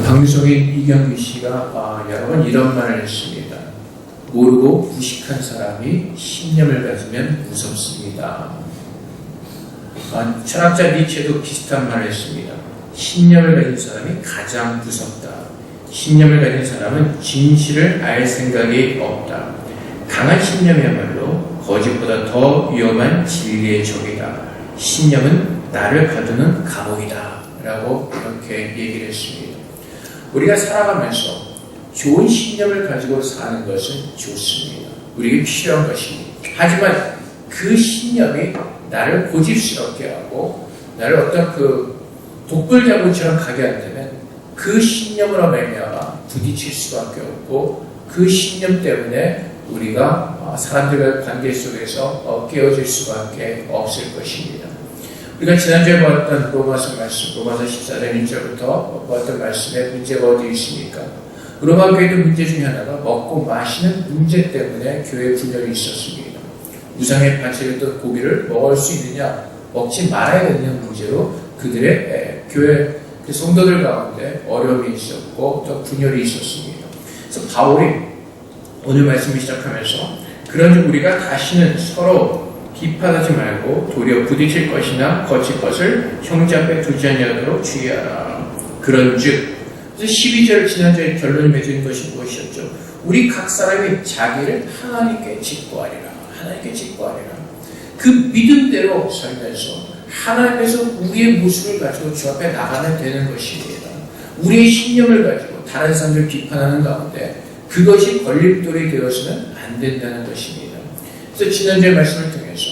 방송인 이경규 씨가 여러 번 이런 말을 했습니다. 모르고 무식한 사람이 신념을 가지면 무섭습니다. 철학자 니체도 비슷한 말을 했습니다. 신념을 가진 사람이 가장 무섭다. 신념을 가진 사람은 진실을 알 생각이 없다. 강한 신념이야말로 거짓보다 더 위험한 진리의 적이다. 신념은 나를 가두는 감옥이다. 라고 이렇게 얘기를 했습니다. 우리가 살아가면서 좋은 신념을 가지고 사는 것은 좋습니다. 우리에게 필요한 것입니다. 하지만 그 신념이 나를 고집스럽게 하고 나를 어떤 독불자군처럼 가게 한다면 그 신념으로 말미암아 부딪힐 수밖에 없고 그 신념 때문에 우리가 사람들과의 관계 속에서 깨어질 수밖에 없을 것입니다. 우리가 지난주에 보았던 로마서 말씀, 로마서 14장 1절부터 보았던 말씀에 문제가 어디 있습니까? 로마 교회도 문제 중에 하나가 먹고 마시는 문제 때문에 교회 분열이 있었습니다. 우상에 바쳐졌던 고기를 먹을 수 있느냐, 먹지 말아야 되는 문제로 그들의 교회 성도들 가운데 어려움이 있었고 또 분열이 있었습니다. 그래서 바울이 오늘 말씀을 시작하면서 그런즉 우리가 다시는 서로 비판하지 말고 도리어 부딪힐 것이나 거칠 것을 형제 앞에 두지 아니하도록 주의하라. 그런즉 그래서 12절 지난주에 결론을 맺은 것이 무엇이었죠? 우리 각 사람이 자기를 하나님께 직고하리라. 하나님께 직고하리라. 그 믿음대로 살면서 하나님께서 우리의 모습을 가지고 주 앞에 나가면 되는 것입니다. 우리의 신념을 가지고 다른 사람을 비판하는 가운데 그것이 걸림돌이 되어서는 안 된다는 것입니다. 그래서 지난주의 말씀을 통해서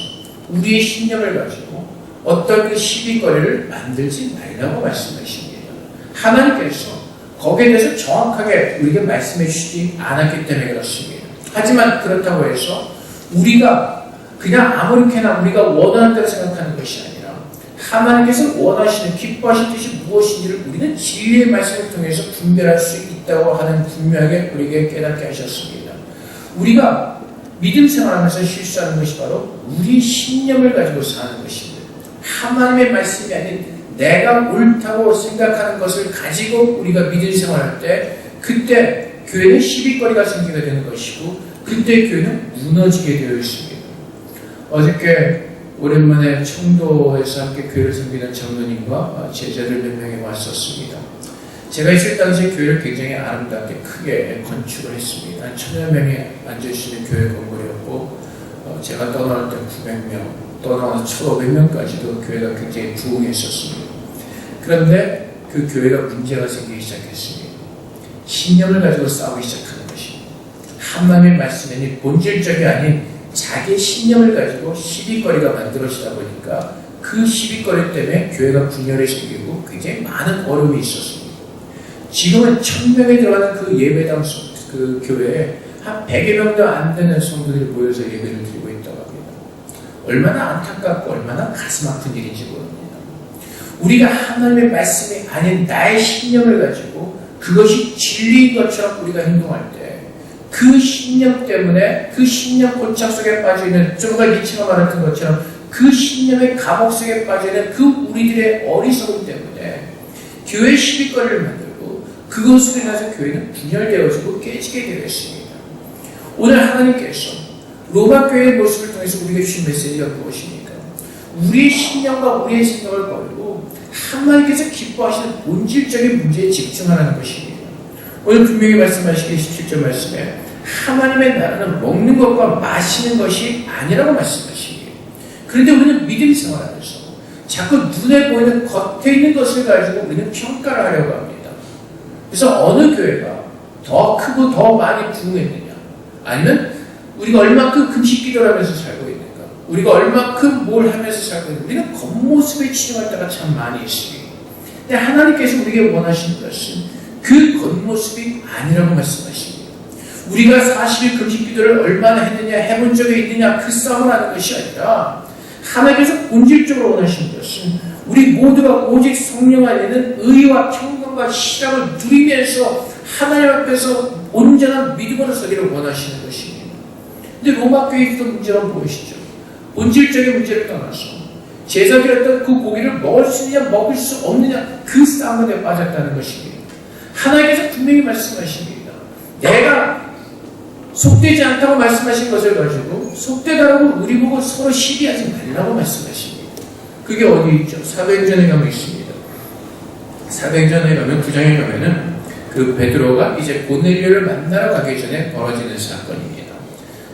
우리의 신념을 가지고 어떤 그 시비거리를 만들지 말라고 말씀하십니다. 하나님께서 거기에 대해서 정확하게 우리에게 말씀해 주시지 않았기 때문에 그렇습니다. 하지만 그렇다고 해서 우리가 그냥 아무렇게나 우리가 원하는 대로 생각하는 것이 아니라 하나님께서 원하시는 기뻐하신 뜻이 무엇인지를 우리는 진리의 말씀을 통해서 분별할 수 있다고 하는 분명하게 우리에게 깨닫게 하셨습니다. 우리가 믿음 생활하면서 실수하는 것이 바로 우리 신념을 가지고 사는 것입니다. 하나님의 말씀이 아닌 내가 옳다고 생각하는 것을 가지고 우리가 믿음 생활할 때 그때 교회는 시비거리가 생기게 되는 것이고 그때 교회는 무너지게 되어 있습니다. 어저께 오랜만에 청도에서 함께 교회를 섬기는 장로님과 제자들 몇 명이 왔었습니다. 제가 있을 당시에 교회를 굉장히 아름답게 크게 건축을 했습니다. 한 1000여 명이 앉아있는 교회 건물이었고 제가 떠나올 때 900명, 떠나와서 1500명까지도 교회가 굉장히 부흥했었습니다. 그런데 그 교회가 문제가 생기기 시작했습니다. 신념을 가지고 싸우기 시작하는 것입니다. 하나님의 말씀이 본질적이 아닌 자기의 신념을 가지고 시비거리가 만들어지다 보니까 그 시비거리 때문에 교회가 분열이 생기고 굉장히 많은 어려움이 있었습니다. 지금은 1000명이 들어가는 그 예배당 그 교회에 한 100여 명도 안 되는 성도들이 모여서 예배를 드리고 있다고 합니다. 얼마나 안타깝고 얼마나 가슴 아픈 일인지 모릅니다. 우리가 하나님의 말씀이 아닌 나의 신념을 가지고 그것이 진리인 것처럼 우리가 행동할 때 그 신념 때문에 그 신념 고착 속에 빠져있는 좀 전에 니체가 말했던 것처럼 그 신념의 감옥 속에 빠져있는 그 우리들의 어리석음 때문에 교회 시비거리를 만들고 그것으로 인해서 교회는 분열되어지고 깨지게 되었습니다. 오늘 하나님께서 로마 교회의 모습을 통해서 우리에게 주신 메시지가 무엇입니까? 우리의 신념과 우리의 생각을 버리고 하나님께서 기뻐하시는 본질적인 문제에 집중하라는 것입니다. 오늘 분명히 말씀하시기 17절 말씀에 하나님의 나라는 먹는 것과 마시는 것이 아니라고 말씀하십니다. 그런데 우리는 믿음 생활하면서 자꾸 눈에 보이는 겉에 있는 것을 가지고 우리는 평가를 하려고 합니다. 그래서 어느 교회가 더 크고 더 많이 부흥했느냐, 아니면 우리가 얼마큼 금식 기도를 하면서 살고 있는가, 우리가 얼마큼 뭘 하면서 살고 있는가, 우리는 겉모습에 치중할 때가 참 많이 있습니다. 근데 하나님께서 우리에게 원하시는 것은 그 겉모습이 아니라고 말씀하십니다. 우리가 40일 금식 기도를 얼마나 했느냐, 해본 적이 있느냐, 그 싸움을 하는 것이 아니라 하나님께서 본질적으로 원하시는 것은 우리 모두가 오직 성령 안에 있는 의와 평강과 희락을 누리면서 하나님 앞에서 온전한 믿음으로 서기를 원하시는 것입니다. 근데 로마 교회에 있던 문제가 무엇이죠? 본질적인 문제를 떠나서 제사드렸던 그 고기를 먹을 수 있느냐 먹을 수 없느냐 그 싸움에 빠졌다는 것입니다. 하나님께서 분명히 말씀하십니다. 내가 속되지 않다고 말씀하신 것을 가지고 속되다라고 우리 보고 서로 시비하지 말라고 말씀하십니다. 그게 어디 있죠? 사도행전에 가면 있습니다. 사도행전에 가면 9장에 가면은 그 베드로가 이제 고넬료를 만나러 가기 전에 벌어지는 사건입니다.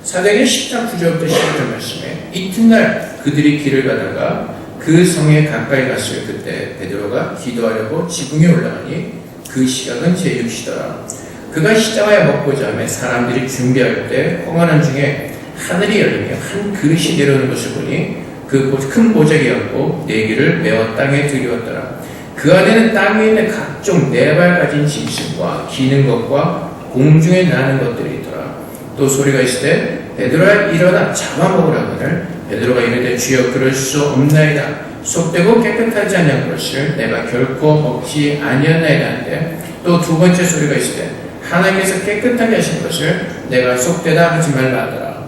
사도행전 10장 9절부터 11절 말씀에 이튿날 그들이 길을 가다가 그 성에 가까이 갔어요. 그때 베드로가 기도하려고 지붕에 올라가니 그 시각은 제6시더라. 그가 시장하여 먹고자 하며 사람들이 준비할 때 홍하는 중에 하늘이 열리며 한 그릇이 내려오는 것을 보니 그 큰 보자기였고 네개를 메어 땅에 들이었더라. 그 안에는 땅에 있는 각종 네 발 가진 짐승과 기는 것과 공중에 나는 것들이 있더라. 또 소리가 있으되 베드로야 일어나 잡아먹으라 하거늘 베드로가 이르되 주여 그럴 수 없나이다. 속되고 깨끗하지 아니한 것을 내가 결코 먹지 아니하나이다 하는데 또 두 번째 소리가 있으되 하나님께서 깨끗하게 하신 것을 내가 속되다 하지 말라 하더라.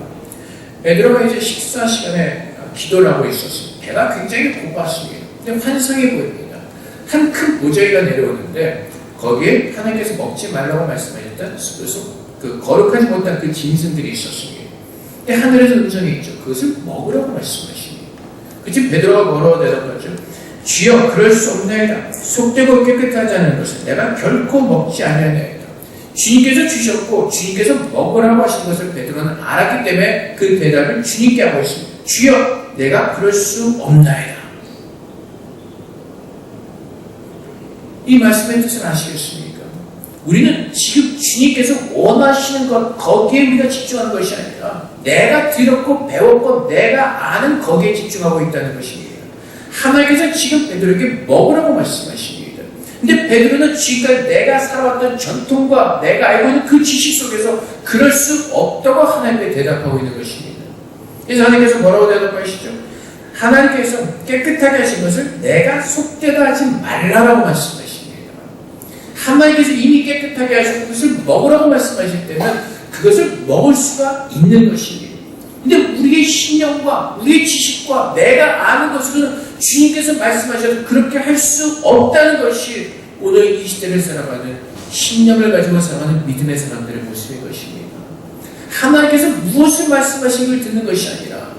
베드로가 이제 식사 시간에 기도를 하고 있었습니다. 배가 굉장히 고팠습니다. 근데 환상해 보입니다. 한 큰 보자기가 내려오는데 거기에 하나님께서 먹지 말라고 말씀하셨던 그 거룩하지 못한 그 짐승들이 있었습니다. 근데 하늘에서 음성이 있죠. 그것을 먹으라고 말씀하십니다. 그치 베드로가 뭐라고 대답하죠? 주여 그럴 수 없나이다. 속되고 깨끗하지 않은 것을 내가 결코 먹지 아니하나이다. 주님께서 주셨고 주님께서 먹으라고 하신 것을 베드로는 알았기 때문에 그 대답을 주님께 하고 있습니다. 주여 내가 그럴 수 없나이다. 이 말씀의 뜻을 아시겠습니까? 우리는 지금 주님께서 원하시는 것 거기에 우리가 집중하는 것이 아니라 내가 들었고 배웠고 내가 아는 거기에 집중하고 있다는 것입니다. 하나님께서 지금 베드로에게 먹으라고 말씀하십니다. 근데 베드로는 지금까지 내가 살아왔던 전통과 내가 알고 있는 그 지식 속에서 그럴 수 없다고 하나님께 대답하고 있는 것입니다. 그래서 하나님께서 뭐라고 대답하시죠? 하나님께서 깨끗하게 하신 것을 내가 속되다 하지 말라라고 말씀하십니다. 하나님께서 이미 깨끗하게 하신 것을 먹으라고 말씀하실 때는 그것을 먹을 수가 있는 것입니다. 근데 우리의 신념과 우리의 지식과 내가 아는 것으로는 주님께서 말씀하셔서 그렇게 할 수 없다는 것이 오늘 이 시대를 살아가는 신념을 가지고 살아가는 믿음의 사람들의 모습인 것입니다. 하나님께서 무엇을 말씀하신 걸 듣는 것이 아니라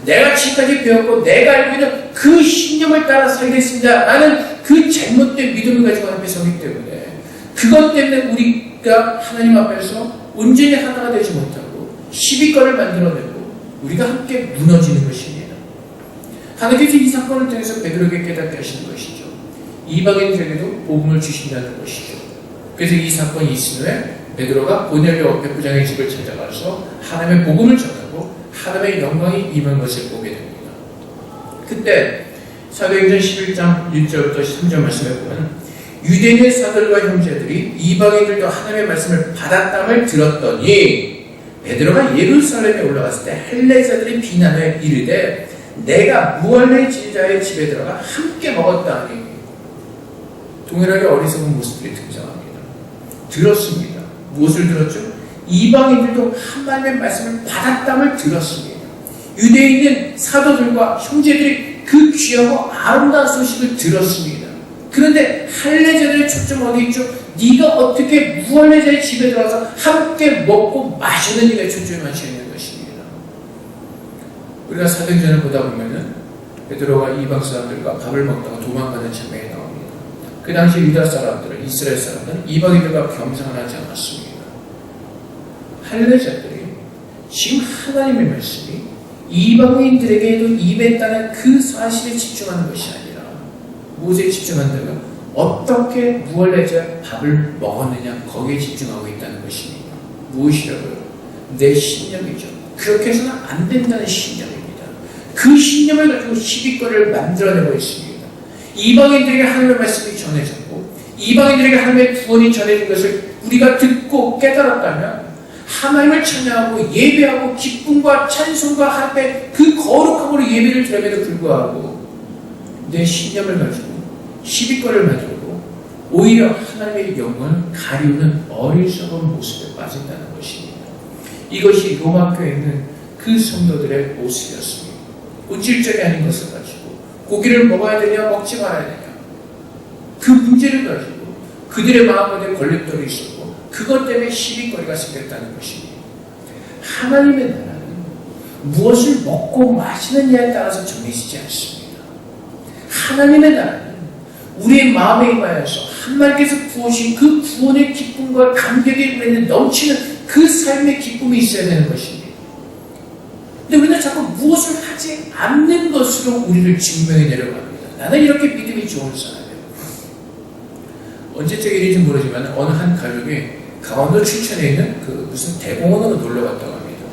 내가 지금까지 배웠고 내가 알고 있는 그 신념을 따라 살겠습니다 라는 그 잘못된 믿음을 가지고 앞에 서기 때문에 그것 때문에 우리가 하나님 앞에서 온전히 하나가 되지 못하고 시비거를 만들어내고 우리가 함께 무너지는 것입니다. 하나님께서 이 사건을 통해서 베드로에게 깨닫게 하시는 것이죠. 이방인들에게도 복음을 주신다는 것이죠. 그래서 이 사건이 있은 후에 베드로가 고넬료 백부장의 집을 찾아가서 하나님의 복음을 전하고 하나님의 영광이 임한 것을 보게 됩니다. 그때 사도행전 11장 1절부터 3절 말씀에 보면 유대인의 사들과 형제들이 이방인들도 하나님의 말씀을 받았다함을 들었더니 베드로가 예루살렘에 올라갔을 때 헬레자들이 비난해 이르되 내가 무할레 지자의 집에 들어가 함께 먹었다 하니 동일하게 어리석은 모습들이 등장합니다. 들었습니다. 무엇을 들었죠? 이방인들도 하나님의 말씀을 받았다함을 들었습니다. 유대인은 사도들과 형제들이 그 귀하고 아름다운 소식을 들었습니다. 그런데 할례자들의 초점 어디 있죠? 네가 어떻게 무할례자의 집에 들어가서 함께 먹고 마시는 일에 초점이 맞춰 있는 것입니다. 우리가 사도행전을 보다 보면은 베드로가 이방 사람들과 밥을 먹다가 도망가는 장면이 나옵니다. 그 당시 유다 사람들은 이스라엘 사람들은 이방인들과 겸상을 하지 않았습니다. 할례자들이 지금 하나님의 말씀이 이방인들에게도 임했다는 그 사실에 집중하는 것이 아니라 무엇에 집중한다면 어떻게 무할례자 밥을 먹었느냐 거기에 집중하고 있다는 것입니다. 무엇이라고요? 내 신념이죠. 그렇게 해서는 안 된다는 신념입니다. 그 신념을 가지고 시비거리를 만들어내고 있습니다. 이방인들에게 하나님의 말씀이 전해졌고 이방인들에게 하나님의 구원이 전해진 것을 우리가 듣고 깨달았다면 하나님을 찬양하고 예배하고 기쁨과 찬송과 할때 그 거룩함으로 예배를 드림에도 불구하고 내 신념을 가지고 시비거리를 만들고 오히려 하나님의 영광을 가리우는 어리석은 모습에 빠진다는 것입니다. 이것이 로마교회에 있는 그 성도들의 모습이었습니다. 본질적이 아닌 것을 가지고 고기를 먹어야 되냐 먹지 말아야 되냐 그 문제를 가지고 그들의 마음에 걸림돌이 있었고 그것 때문에 시비거리가 생겼다는 것입니다. 하나님의 나라는 무엇을 먹고 마시느냐에 따라서 정해지지 않습니다. 하나님의 나라는 우리의 마음에 임하여서 하나님께서 부으신 그 구원의 기쁨과 감격에 넘치는 그 삶의 기쁨이 있어야 되는 것입니다. 근데 우리는 자꾸 무엇을 하지 않는 것으로 우리를 증명해 내려갑니다. 나는 이렇게 믿음이 좋은 사람이에요. 언제적 일인지 모르지만 어느 한 가족이 강원도 춘천에 있는 그 무슨 대공원으로 놀러 갔다고 합니다.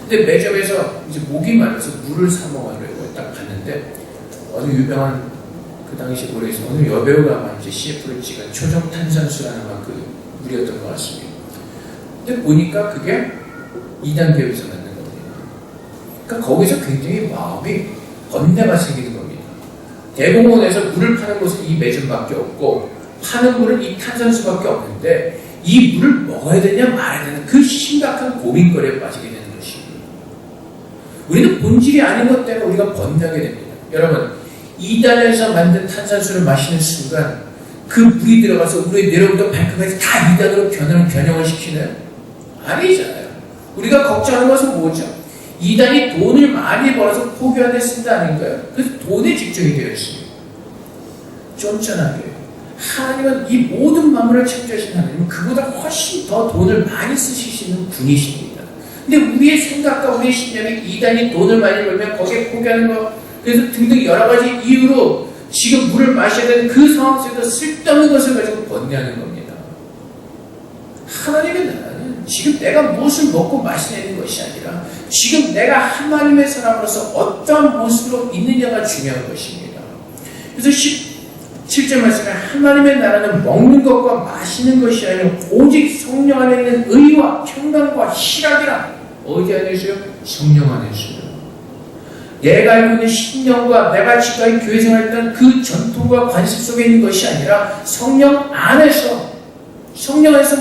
근데 매점에서 이제 목이 말라서 물을 사 먹으려고 딱 갔는데 어느 유명한 그 당시 모르겠어요. 어느 여배우가 아마 이제 CF를 찍은 초정 탄산수라는 아마 그 물이었던 것 같습니다. 근데 보니까 그게 2단 계열에서 만든 겁니다. 그러니까 거기서 굉장히 마음이 번뇌가 생기는 겁니다. 대공원에서 물을 파는 곳은 이 매점밖에 없고 파는 물은 이 탄산수밖에 없는데 이 물을 먹어야 되냐 말아야 되냐 그 심각한 고민거리에 빠지게 되는 것입니다. 우리는 본질이 아닌 것 때문에 우리가 번뇌하게 됩니다. 여러분 2단에서 만든 탄산수를 마시는 순간 그 물이 들어가서 우리의 내려부터 발끝까지 다 2단으로 변형을 시키는? 아니잖아요. 우리가 걱정하는 것은 뭐죠? 2단이 돈을 많이 벌어서 포기하는 데 쓴다 아닌가요? 그래서 돈에 집중이 되어 있습니다. 쫀쫀하게 하나님은 이 모든 만물을 창조하신 하나님은 그보다 훨씬 더 돈을 많이 쓰시는 분이십니다. 근데 우리의 생각과 우리의 신념이 2단이 돈을 많이 벌면 거기에 포기하는 거 그래서 등등 여러 가지 이유로 지금 물을 마셔야 되는 그 상황 속에서 쓸데없는 것을 가지고 번뇌하는 겁니다. 하나님의 나라는 지금 내가 무엇을 먹고 마시는 것이 아니라 지금 내가 하나님의 사람으로서 어떠한 모습으로 있느냐가 중요한 것입니다. 그래서 17절 말씀에 하나님의 나라는 먹는 것과 마시는 것이 아니라 오직 성령 안에 있는 의와 평강과 희락이라. 어디 안에 있어요? 성령 안에 있어요. 내가 알고 있는 신령과 내가 지금까지 교회 생활했던 그 전통과 관습 속에 있는 것이 아니라 성령 안에서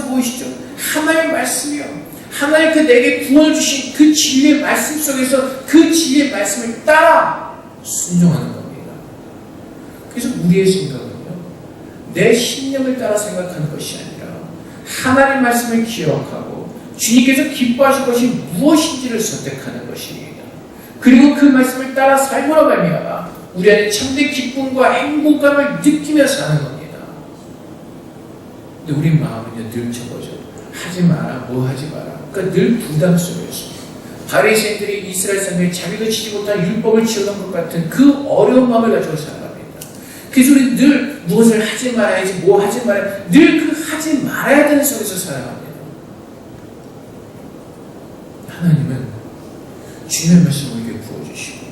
무엇이죠? 하나님의 말씀이요. 하나님 그 내게 구원을 주신 그 진리의 말씀 속에서 그 진리의 말씀을 따라 순종하는 겁니다. 그래서 우리의 생각은요, 내 신념을 따라 생각하는 것이 아니라 하나님의 말씀을 기억하고 주님께서 기뻐하실 것이 무엇인지를 선택하는 것입니다. 그리고 그 말씀을 따라 삶으로 말미암아 우리 안에 참된 기쁨과 행복감을 느끼며 사는 겁니다. 근데 우리 마음은요 늘 저거죠. 하지 마라, 뭐 하지 마라. 그러니까 늘 부담 속이었습니다. 바리새인들이 이스라엘 사람들이 자기도 지지 못한 율법을 지어놓은 것 같은 그 어려운 마음을 가지고 살아갑니다. 그래서 우리 늘 무엇을 하지 말아야지, 뭐 하지 말아야 늘 그 하지 말아야 되는 속에서 살아갑니다. 하나님은 주님의 말씀을 우리에게 부어주시고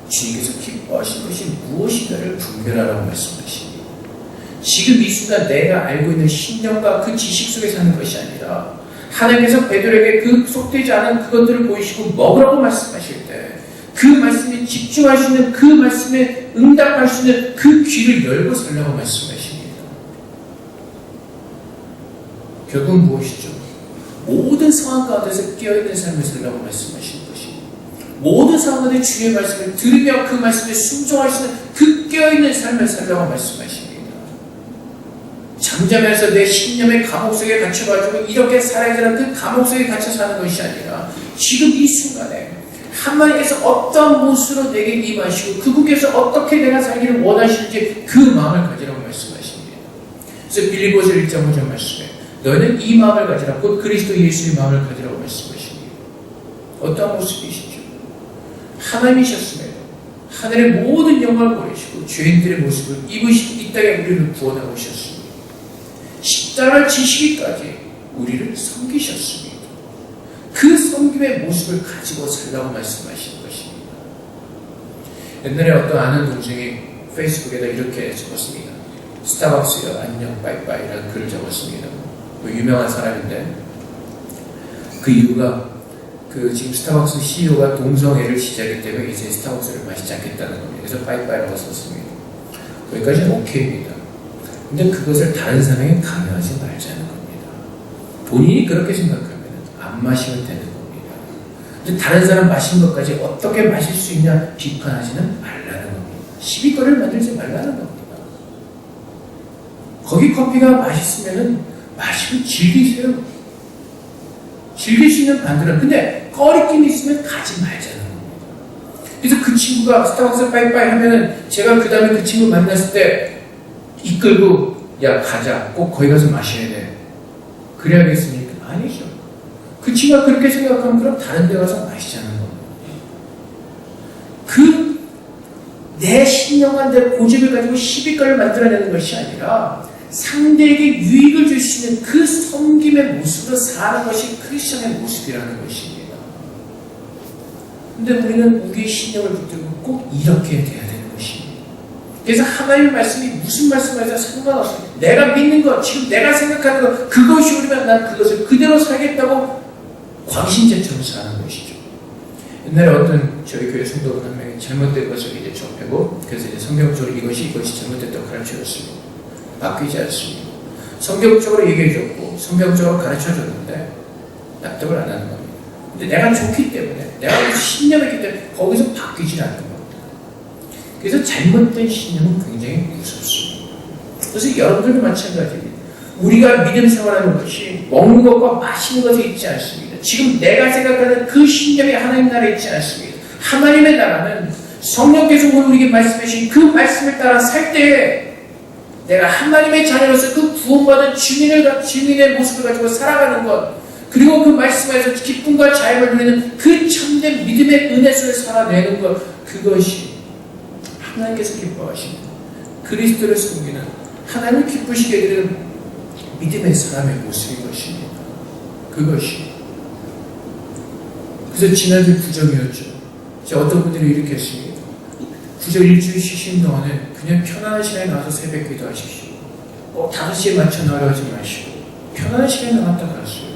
주님께서 기뻐하신 것이 무엇인가를 분별하라고 말씀하십니다. 지금 이 순간 내가 알고 있는 신념과 그 지식 속에 사는 것이 아니라 하나님께서 베드로에게 그 속되지 않은 그것들을 보이시고 먹으라고 말씀하실 때 그 말씀에 집중할 수 있는 그 말씀에 응답할 수 있는 그 귀를 열고 살라고 말씀하십니다. 결국 무엇이죠? 모든 상황 가운데서 깨어있는 삶을 살라고 말씀하십니다. 모든 상황에 주의 말씀을 들으며 그 말씀에 순종할 수 있는 그 깨어있는 삶을 살라고 말씀하십니다. 잠자면서 내 신념의 감옥 속에 갇혀가지고 이렇게 살아야 되는 그 감옥 속에 갇혀 사는 것이 아니라 지금 이 순간에 하나님께서 어떤 모습으로 내게 임하시고 그분께서 어떻게 내가 살기를 원하시는지 그 마음을 가지라고 말씀하십니다. 그래서 빌립보서 1장 5절 말씀에 너희는 이 마음을 가지라 곧 그리스도 예수의 마음을 가지라고 말씀하십니다. 어떠한 모습이시죠? 하나님이셨음에도 하늘의 모든 영광을 버리시고 죄인들의 모습을 입으시고 이 땅에 우리를 구원하고 오셨습니다. 십자가를 지시기까지 우리를 섬기셨습니다. 그 섬김의 모습을 가지고 살라고 말씀하시는 것입니다. 옛날에 어떤 아는 동생이 페이스북에다 이렇게 적었습니다. 스타벅스요 안녕 빠이빠이라는 글을 적었습니다. 유명한 사람인데 그 이유가 지금 스타벅스 CEO가 동성애를 지지하기 때문에 이제 스타벅스를 마시지 않겠다는 겁니다. 그래서 빠이빠이라고 썼습니다. 여기까지는 오케이입니다. 근데 그것을 다른 사람에게 강요하지 말자는 겁니다. 본인이 그렇게 생각하면 안 마시면 되는 겁니다. 근데 다른 사람 마신 것까지 어떻게 마실 수 있냐 비판하지는 말라는 겁니다. 시비거리를 만들지 말라는 겁니다. 거기 커피가 맛있으면은 마시고 즐기세요. 즐길 수 있는 반대로. 근데 꺼리낌 있으면 가지 말자는 겁니다. 그래서 그 친구가 스타벅스 빠이빠이 하면은 제가 그 다음에 그 친구 만났을 때 이끌고 야 가자. 꼭 거기 가서 마셔야 돼. 그래야겠습니까? 아니죠. 그 친구가 그렇게 생각하면 그럼 다른 데 가서 마시자는 겁니다. 내 신령한 내 고집을 가지고 시비가를 만들어내는 것이 아니라 상대에게 유익을 줄 수 있는 그 섬김의 모습으로 사는 것이 크리스천의 모습이라는 것입니다. 근데 우리는 우리의 신령을 붙들고 꼭 이렇게 돼야 되는 것입니다. 그래서 하나님의 말씀이 무슨 말씀을 해서 상관없습니다. 내가 믿는 것, 지금 내가 생각하는 것, 그것이 옳으면 난 그것을 그대로 살겠다고 광신제처럼 사는 것이죠. 옛날에 어떤 저희 교회 성도분 한 명이 잘못된 것을 이제 접하고 그래서 이제 성경적으로 이것이 잘못됐다고 가르쳐줬습니다. 바뀌지 않습니다. 성경적으로 얘기해줬고 성경적으로 가르쳐줬는데 납득을 안 하는 겁니다. 근데 내가 좋기 때문에 내가 신념이기 때문에 거기서 바뀌지 않는 겁니다. 그래서 잘못된 신념은 굉장히 무섭습니다. 그래서 여러분들도 마찬가지입니다. 우리가 믿음 생활하는 것이 먹는 것과 마시는 것에 있지 않습니다. 지금 내가 생각하는 그 신념이 하나님 나라에 있지 않습니다. 하나님의 나라는 성령께서 오늘 우리에게 말씀하신 그 말씀을 따라 살 때에 내가 하나님의 자녀로서 그 구원받은 주민의 모습을 가지고 살아가는 것, 그리고 그 말씀에서 기쁨과 자유를 누리는 그 참된 믿음의 은혜 속에 살아내는 것, 그것이 하나님께서 기뻐하시는 그리스도를 섬기는 하나님을 기쁘시게 해드리는 믿음의 사람의 모습인 것입니다. 그것이. 그래서 지난주 구정이었죠. 어떤 분들이 이렇게 했습니다. 구정 일주일 쉬신 동안에 그냥 편안한 시간에 나와서 새벽 기도하십시오. 꼭 5시에 맞춰 나가지 마시고 편안한 시간에 나갔다 갔어요.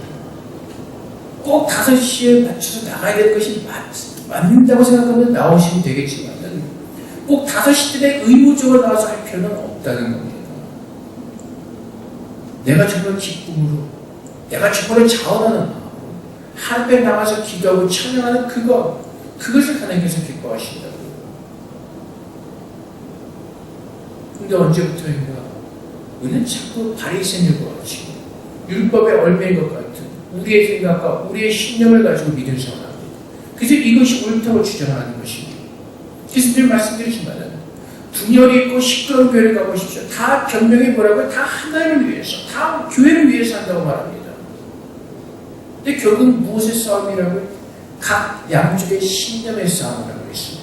꼭 5시에 맞춰서 나가야 될 것이 맞는다고 생각하면 나오시면 되겠지만 꼭 5시 때문에 의무적으로 나와서 할 필요는 없다는 겁니다. 내가 정말 기쁨으로, 내가 정말 자원하는 마음으로 하늘에 나가서 기도하고 찬양하는 그것을 하나님께서 기뻐하신다고요. 근데 언제부터인가 우리는 자꾸 바리새인과 같이 율법에 얽매인 것 같은 우리의 생각과 우리의 신념을 가지고 믿음 생활합니다. 그래서 이것이 옳다고 주장하는 것입니다. 그래서 늘 말씀드리지만은 분열이 있고 시끄러운 교회를 가보십시오. 다 변명이 뭐라고요? 다 하나님을 위해서, 다 교회를 위해서 한다고 말합니다. 근데 결국은 무엇의 싸움이라고요? 각 양쪽의 신념의 싸움이라고 있습니다.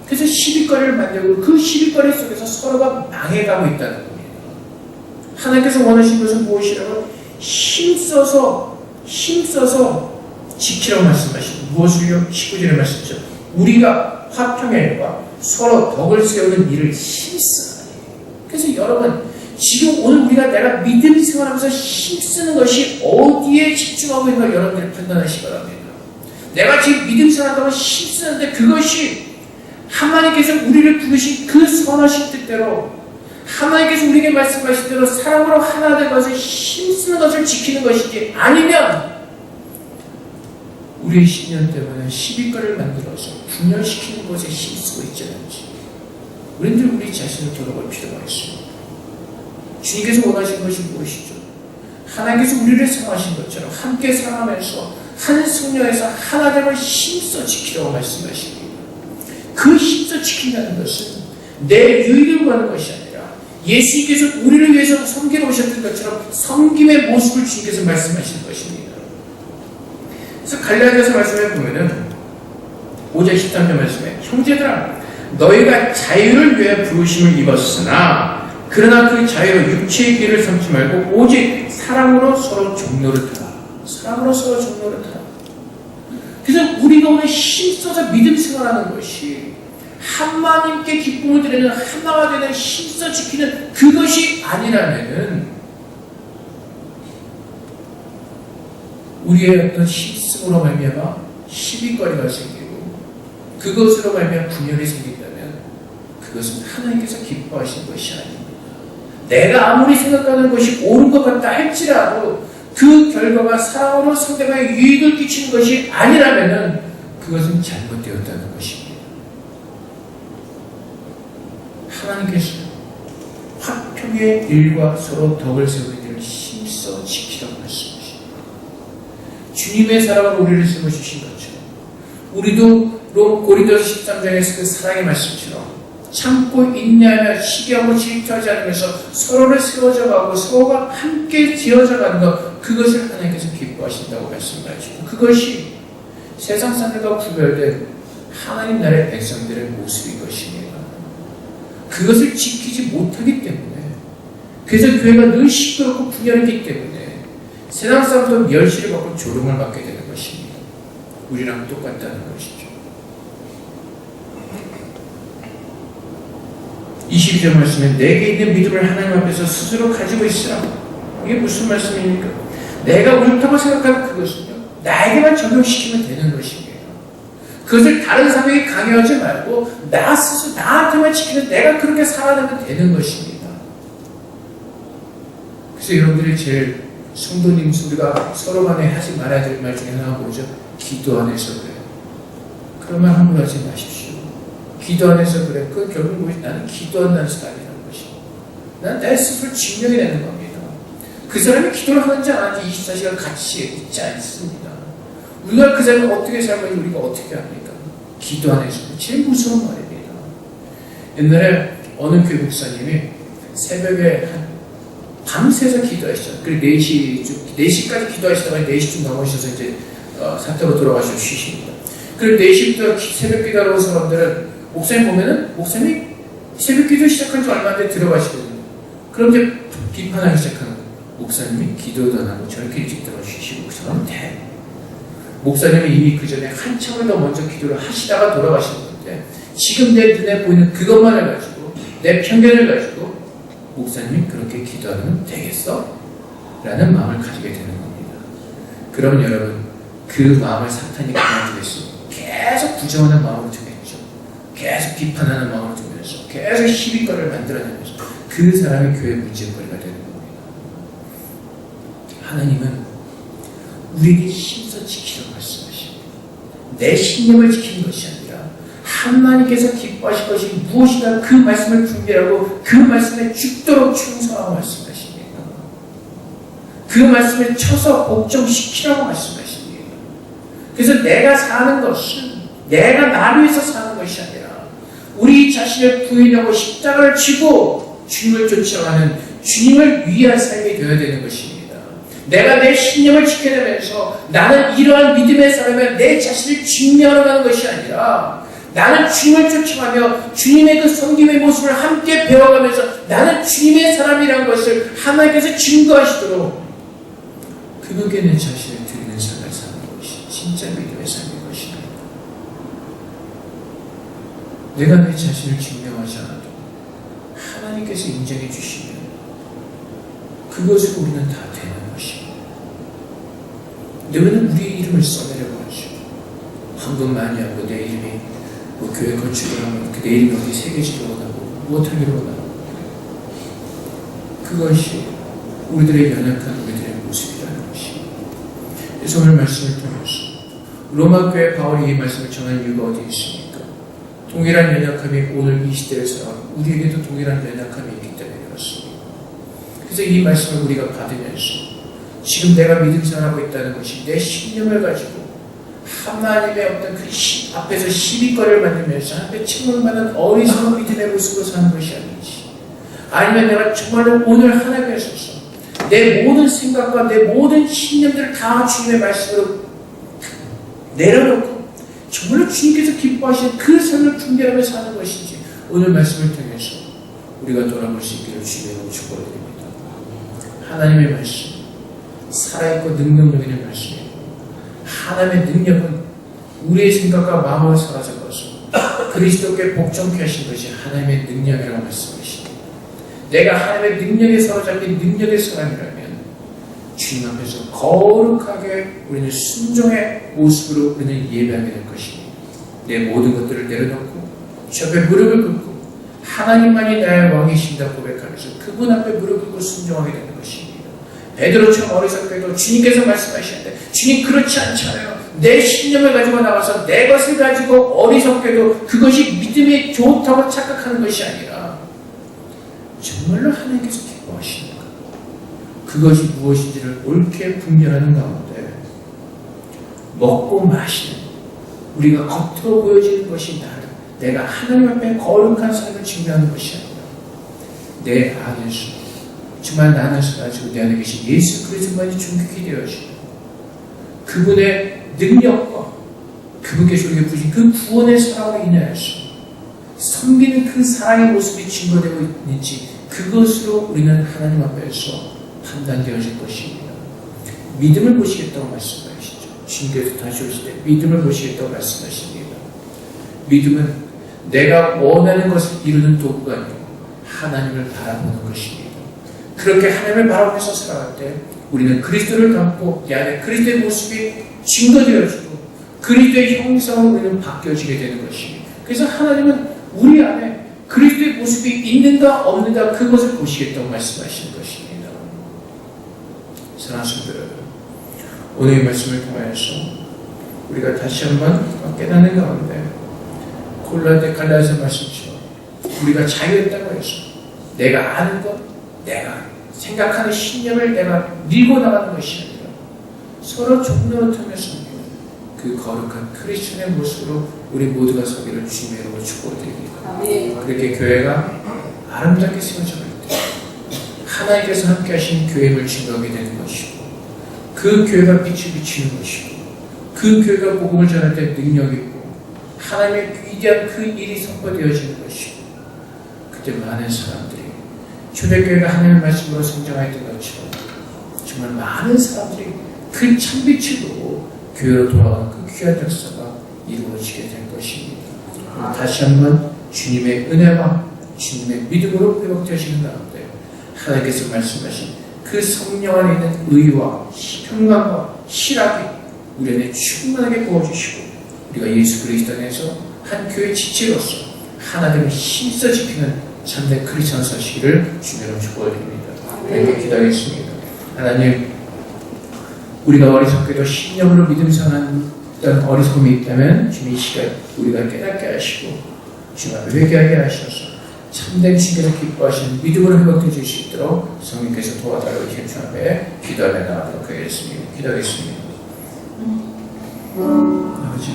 그래서 시비거리를 만들고 그 시비거리 속에서 서로가 망해가고 있다는 겁니다. 하나님께서 원하신 것은 무엇이라고? 힘써서 지키라고 말씀하시고 무엇을요? 19절에 말씀하시죠. 우리가 화평의 일과 서로 덕을 세우는 일을 힘쓰라. 그래서 여러분 지금 오늘 우리가 내가 믿음 생활하면서 힘쓰는 것이 어디에 집중하고 있는 걸 여러분들이 판단하시기 바랍니다. 내가 지금 믿음 생활한다고 힘쓰는데 그것이 하나님께서 우리를 부르신 그 선하신 뜻대로 하나님께서 우리에게 말씀하신 대로 사랑으로 하나 된 것을 힘쓰는 것을 지키는 것이지 아니면 우리의 신념 때문에 시비거리를 만들어서 분열시키는 것에 힘쓰고 있지 않은지 우리들 우리 자신을 돌아볼 필요가 있습니다. 주님께서 원하신 것이 무엇이죠? 하나님께서 우리를 사랑하신 것처럼 함께 사랑하면서 한 성령에서 하나됨을 힘써 지키라고 말씀하십니다. 그 힘써 지킨다는 것은 내 유익을 구하는 것이 아니라 예수님께서 우리를 위해서 섬기러 오셨던 것처럼 섬김의 모습을 주님께서 말씀하시는 것입니다. 그래서 갈라디아서 말씀에 보면은 5절 13절 말씀에 형제들아 너희가 자유를 위해 부르심을 입었으나 그러나 그 자유로 육체의 길을 삼지 말고 오직 사랑으로 서로 종로를 타라. 사랑으로 서로 종로를 타라. 그래서 우리가 오늘 힘써서 믿음 생활하는 것이 하나님께 기쁨을 드리는 하나가 되는 힘써 지키는 그것이 아니라면은 우리의 어떤 힘쓰므로 말미암아 시비거리가 생기고 그것으로 말미암아 분열이 생긴다면 그것은 하나님께서 기뻐하시는 것이 아닙니다. 내가 아무리 생각하는 것이 옳은 것 같다 할지라도 그 결과가 사랑으로 상대방의 유익을 끼치는 것이 아니라면은 그것은 잘못되었다는 것입니다. 하나님께서 화평의 우리의 일과 서로 덕을 세우는 일을 힘써 지키라고 말씀하십니다. 주님의 사랑으로 우리를 세워주신 것처럼 우리도 고린도서 13장에서 그 사랑의 말씀처럼 참고 인내하며 시기하고 질투하지 않으면서 서로를 세워져가고 서로가 함께 지어져가는 것, 그것을 하나님께서 기뻐하신다고 말씀하시고, 그것이 세상 사람들과 구별된 하나님 나라의 백성들의 모습인 것입니다. 그것을 지키지 못하기 때문에, 그래서 교회가 늘 시끄럽고 분열이기 때문에 세상 사람도 멸시를 받고 조롱을 받게 되는 것입니다. 우리랑 똑같다는 것이죠. 22절 말씀에 내게 있는 믿음을 하나님 앞에서 스스로 가지고 있으라. 이게 무슨 말씀입니까? 내가 옳다고 생각하는 그것은요, 나에게만 적용시키면 되는 것입니다. 그것을 다른 사람에게 강요하지 말고 나 스스로 나한테만 지키면 내가 그렇게 살아내면 되는 것입니다. 그래서 여러분들이 제일 성도님 우리가 서로 간에 하지 말아야 될 말 중에 하나가 뭐죠? 기도 안에서 그래요. 그런 말 함부로 하지 마십시오. 기도 안에서 그래. 그 결국 뭐지? 나는 기도한다는 스타일이라는 것이고, 나는 내 스스로 증명해내는 겁니다. 그 사람이 기도를 하는지 안 하는지 24시간 같이 있지 않습니다. 우리가 그 사람을 어떻게 살는지 우리가 어떻게 합니까? 기도 안에서. 제일 무서운 말입니다. 옛날에 어느 교회 목사님이 새벽에 밤새서 기도하시죠. 그리고 4시까지 기도하시다가 4시쯤 넘으셔서 이제 사태로 돌아가셔서 쉬십니다. 그리고 4시부터 새벽 기도하러 온 사람들은 목사님 보면은 목사님이 새벽 기도 시작한 지 얼마 안 돼 들어가시거든요. 그럼 이제 비판하기 시작하는 거예요. 목사님이 기도도 안 하고 저렇게 일찍 들어가 쉬시고 그러면 돼. 목사님은 이미 그 전에 한참을 더 먼저 기도를 하시다가 돌아가신 건데 지금 내 눈에 보이는 그것만을 가지고 내 편견을 가지고 목사님이 그렇게 기도하면 되겠어? 라는 마음을 가지게 되는 겁니다. 그럼 여러분 그 마음을 사탄이 가져주겠습니다. 계속 부정하는 마음을 두겠죠. 계속 비판하는 마음을 두면서 계속 시비거리를 만들어내면서 그 사람이 교회 문제거리가 되는 겁니다. 하나님은 우리에게 힘써 지키라고 말씀하십니다. 내 신념을 지키는 것이 아니라 하나님께서 기뻐하실 것이 무엇이나 그 말씀을 준비하고 그 말씀에 죽도록 충성하고 말씀하십니다. 그 말씀에 쳐서 복종시키라고 말씀하십니다. 그래서 내가 사는 것은 내가 나를 위해서 사는 것이 아니라 우리 자신을 부인하고 십자가를 지고 주님을 쫓아가는 주님을 위한 삶이 되어야 되는 것입니다. 내가 내 신념을 지켜내면서 나는 이러한 믿음의 사람이야 내 자신을 증명하러 가는 것이 아니라 나는 주님을 쫓아가며 주님의 그 섬김의 모습을 함께 배워가면서 나는 주님의 사람이라는 것을 하나님께서 증거하시도록 그분께 내 자신을 드리는 삶을 사는 것이 진짜 믿음의 삶인 것입니다. 내가 내 자신을 증명하지 않아도 하나님께서 인정해 주시면 그것을 우리는 다 되는 것입니다. 우리는 우리의 이름을 써내려고 하죠. 헌금 많이 하고 내 이름이 뭐 교회 건축을 하면 내 이름이 어디 새겨지려고 하고 무엇하기로 하고 그것이 우리들의 연약한 우리들의 모습이라는 것입니다. 그래서 오늘 말씀을 통해서 로마 교회 바울이 이 말씀을 전한 이유가 어디 있습니까? 동일한 연약함이 오늘 이 시대에 살아가는 우리에게도 동일한 연약함이 있기 때문에 그렇습니다. 그래서 이 말씀을 우리가 받으면서 지금 내가 믿음 생활하고 있다는 것이 내 신념을 가지고 하나님의 어떤 그 앞에서 시비거리를 만들면서 하나님의 책망을 받는 어리석은 믿음의 모습으로 사는 것이 아닌지 아니면 내가 정말로 오늘 하나님에 서서 내 모든 생각과 내 모든 신념들을 다 주님의 말씀으로 내려놓고 정말로 주님께서 기뻐하시는 그 삶을 준비하며 사는 것인지 오늘 말씀을 통해서 우리가 돌아볼 수 있기를 주님으로 축복드립니다. 하나님의 말씀 살아있고 능력적인 말씀이고 하나님의 능력은 우리의 생각과 마음을 사로잡아서 그리스도께 복종케 하신 것이 하나님의 능력이라고 말씀하십니다. 내가 하나님의 능력에 사로잡힌 능력의 사람이라면 주님 앞에서 거룩하게 우리는 순종의 모습으로 우리는 예배하게 될 것입니다. 내 모든 것들을 내려놓고 주 앞에 무릎을 꿇고 하나님만이 나의 왕이신다 고백하면서 그분 앞에 무릎 꿇고 순종하게 되는 것입니다. 베드로처럼 어리석게도 주님께서 말씀하시는데 주님 그렇지 않잖아요. 내 신념을 가지고 나가서 내 것을 가지고 어리석게도 그것이 믿음이 좋다고 착각하는 것이 아니라 정말로 하나님께서 기뻐하시는가? 그것이 무엇인지를 옳게 분별하는 가운데 먹고 마시는 우리가 겉으로 보여지는 것이 내가 하나님 앞에 거룩한 삶을 증명하는 것이 아니라 내 안에서 정말 나 안에서 가지고 내 안에 계신 예수 그리스도만이 존귀히 되어지고 그분의 능력과 그분께서 우리에게 부신 그 구원의 사랑으로 인하여서 섬기는 그 사랑의 모습이 증거되고 있는지 그것으로 우리는 하나님 앞에서 판단되어질 것입니다. 믿음을 보시겠다고 말씀하시죠. 주님께서 다시 오실 때 믿음을 보시겠다고 말씀하십니다. 믿음은 내가 원하는 것을 이루는 도구가 아니고 하나님을 바라보는 것입니다. 그렇게 하나님을 바라보면서 살아갈 때 우리는 그리스도를 닮고 내 안에 그리스도의 모습이 증거되어지고 그리스도의 형상으로 우리는 바뀌어지게 되는 것입니다. 그래서 하나님은 우리 안에 그리스도의 모습이 있는가 없는가 그것을 보시겠다고 말씀하시는 것입니다. 사랑하는 성도 여러분, 오늘 이 말씀을 통하여서 우리가 다시 한번 깨닫는 가운데 갈라디아서 말씀처럼 우리가 자유했다고 해서 내가 아는 것, 내가 생각하는 신념을 내가 밀고 나가는 것이 아니라 서로 종노릇하면서 그 거룩한 크리스천의 모습으로 우리 모두가 서기를 주님의 이름으로 축복드립니다. 그렇게 교회가 아름답게 세워져 갈 때 하나님께서 함께 하신 교회임을 증거하게 되는 것이고 그 교회가 빛을 비추는 것이고 그 교회가 복음을 전할 때 능력 있고 하나님의 위대한 그 일이 선포되어지는 것이고 그때 많은 사람들이 초대교회가 하나님의 말씀으로 성장했던 것처럼 정말 많은 사람들이 그 참빛을 보고 교회로 돌아가는 그 귀한 역사가 이루어지게 될 것입니다. 다시 한번 주님의 은혜와 주님의 믿음으로 회복되어지는 가운데 하나님께서 말씀하신 그 성령 안에 있는 의와 평강과 실학이 우리 안에 충만하게 부어주시고 우리가 예수 그리스도 안에서 한 교회 지체로서 하나님을 힘써 지키는 참된 크리스천 서시기를 주님으로 축복드립니다. 이렇게 기도하겠습니다. 하나님, 우리가 어리석게도 신념으로 믿음 상한 어리석음이 있다면 주님 이 시간 우리가 깨닫게 하시고 주님을 회개하게 하셔서 참된 신께서 기뻐하시는 믿음으로 회복되어질 수 있도록 성령께서 도와달라고 주 앞에 기도하며 나가도록 하겠습니다. 기도하겠습니다. 아버지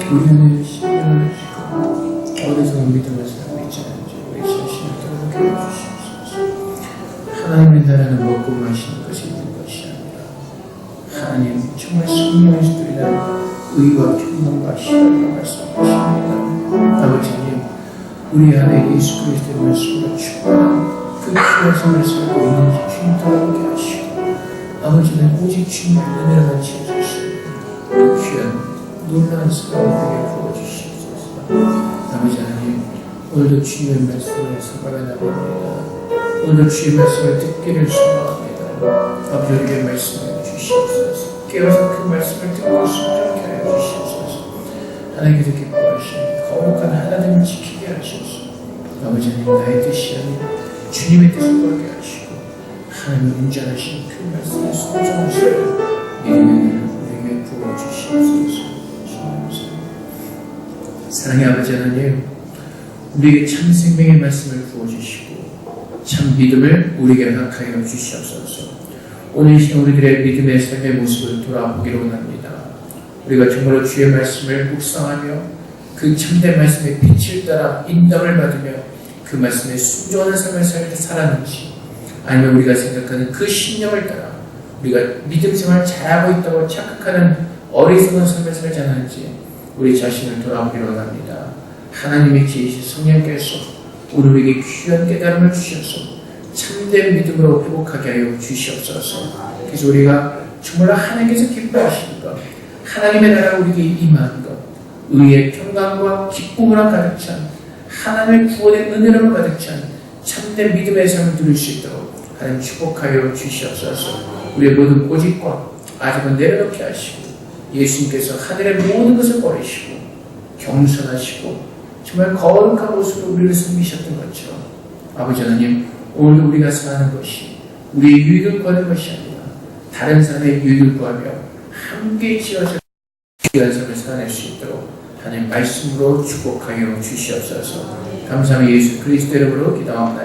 우리는 신념을 주시고 어리석은 믿음을 믿지 않은지 우리 자신을 돌아보게 해주시옵소서. 하나님의 나라는 먹고 마시는 것이 있는 것이 아니라 하나님 정말 성령에서 드리는 의와 평강과 희락이라고 말씀하십니다. 아버지님 우리 안에 예수 그리스도의 말씀으로 충만한 그 귀한 삶을 살고 있는지 주님 돌아보게 하시고 아버지는 오직 주님의 은혜만 채워주시고 그 귀한 놀라운 사랑을 우리에게 부어주시옵소서. 아버지 하나님 오늘도 주님의 말씀을 사과해 나갑니다. 오늘도 주의 말씀을 듣기를 소망합니다. 아버지 우리에게 말씀을 주시옵소서. 깨어서 그 말씀을 듣고 순종케 하여 주시옵소서. 하나님께서 기뻐하시는 거룩한 하나님을 지키게 하시옵소서. 아버지 하나님 나의 뜻이 아니라 주님의 뜻을 걸게 하시고 하나님을 운전하시는 그 말씀에 순종하시고 믿음의 눈을 우리에게 부어주시옵소서. 사랑의 아버지 하나님, 우리에게 참 생명의 말씀을 부어주시고 참 믿음을 우리에게 허락하여 주시옵소서. 오늘 이 시간 우리들의 믿음의 삶의 모습을 돌아보기로 원합니다. 우리가 정말로 주의 말씀을 묵상하며 그 참된 말씀의 빛을 따라 인도를 받으며 그 말씀에 순종하는 삶을 살 때 살았는지 아니면 우리가 생각하는 그 신념을 따라 우리가 믿음 생활을 잘하고 있다고 착각하는 어리석은 삶을 살지 않았는지 우리 자신을 돌아보기로 원합니다. 하나님의 지으신 성령께서 오늘 우리에게 귀한 깨달음을 주셔서 참된 믿음으로 회복하게 하여 주시옵소서. 그래서 우리가 정말 하나님께서 기뻐하시는 것, 하나님의 나라가 우리에게 임하는 것, 의의 평강과 기쁨으로 가득 찬 하나님의 구원의 은혜로 가득 찬 참된 믿음의 삶을 누릴 수 있도록 하나님 축복하여 주시옵소서. 우리의 모든 꼬집과 아직은 내려놓게 하시고 예수님께서 하늘의 모든 것을 버리시고 겸손하시고 정말 거룩한 모습으로 우리를 섬기셨던 것처럼 아버지 하나님 오늘 우리가 사는 것이 우리의 유익을 구하는 것이 아니라 다른 사람의 유익을 구하며 함께 지어서 귀한 삶을 살아낼 수 있도록 하나님 말씀으로 축복하여 주시옵소서. 감사합니다. 예수 그리스도 이름으로 기도합니다.